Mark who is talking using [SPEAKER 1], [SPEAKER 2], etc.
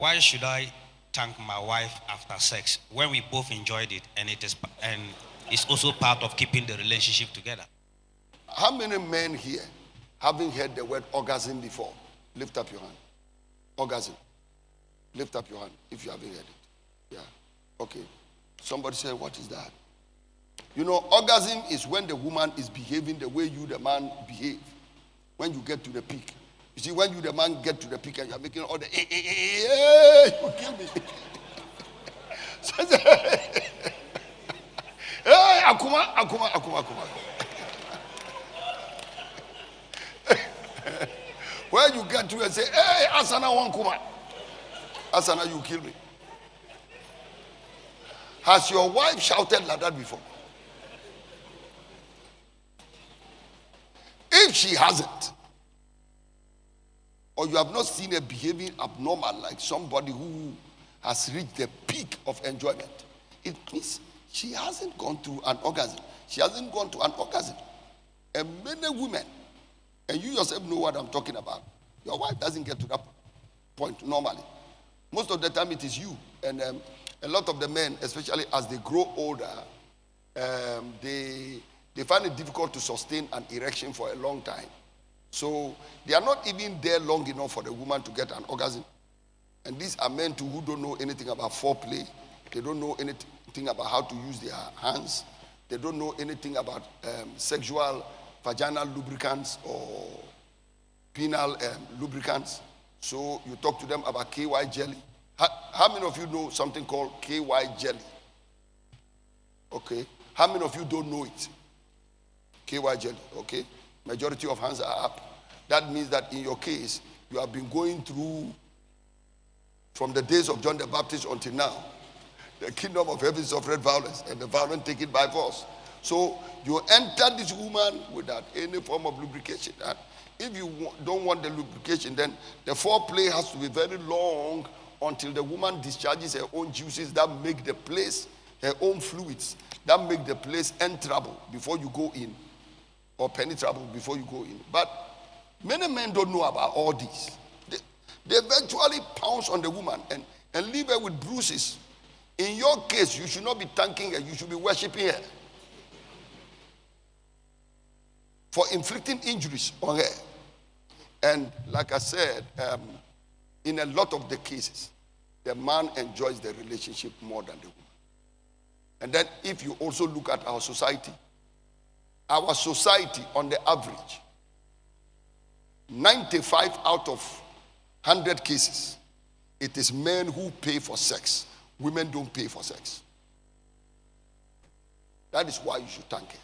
[SPEAKER 1] Why should I thank my wife after sex when we both enjoyed it and it's also part of keeping the relationship together?
[SPEAKER 2] How many men here having heard the word orgasm before? Lift up your hand. Orgasm. Lift up your hand if you haven't heard it. Yeah. Okay. Somebody said, what is that? You know, orgasm is when the woman is behaving the way you, the man, behave. When you get to the peak. You see, when you, the man, get to the peak and you're making all the you kill me. Hey, akuma. When you get to and say, hey, Asana one kuma. Asana, you kill me. Has your wife shouted like that before? If she hasn't, or you have not seen her behaving abnormal like somebody who has reached the peak of enjoyment, it means she hasn't gone through an orgasm. She hasn't gone to an orgasm. And many women, and you yourself know what I'm talking about, your wife doesn't get to that point normally. Most of the time it is you. And a lot of the men, especially as they grow older, they find it difficult to sustain an erection for a long time. So they are not even there long enough for the woman to get an orgasm. And these are men too who don't know anything about foreplay. They don't know anything about how to use their hands. They don't know anything about sexual vaginal lubricants or penile lubricants. So you talk to them about KY jelly. How many of you know something called KY jelly? Okay. How many of you don't know it? KY jelly. Okay. Majority of hands are up. That means that in your case, you have been going through, from the days of John the Baptist until now, the kingdom of heaven suffered violence, and the violent take it by force. So you enter this woman without any form of lubrication. And if you don't want the lubrication, then the foreplay has to be very long until the woman discharges her own juices that make the place, her own fluids, that make the place enterable before you go in, or penetrable before you go in. But many men don't know about all this. They eventually pounce on the woman and leave her with bruises. In your case, you should not be thanking her, you should be worshiping her for inflicting injuries on her. And like I said, in a lot of the cases, the man enjoys the relationship more than the woman. And then if you also look at our society on the average, 95 out of 100 cases, it is men who pay for sex. Women don't pay for sex. That is why you should thank her.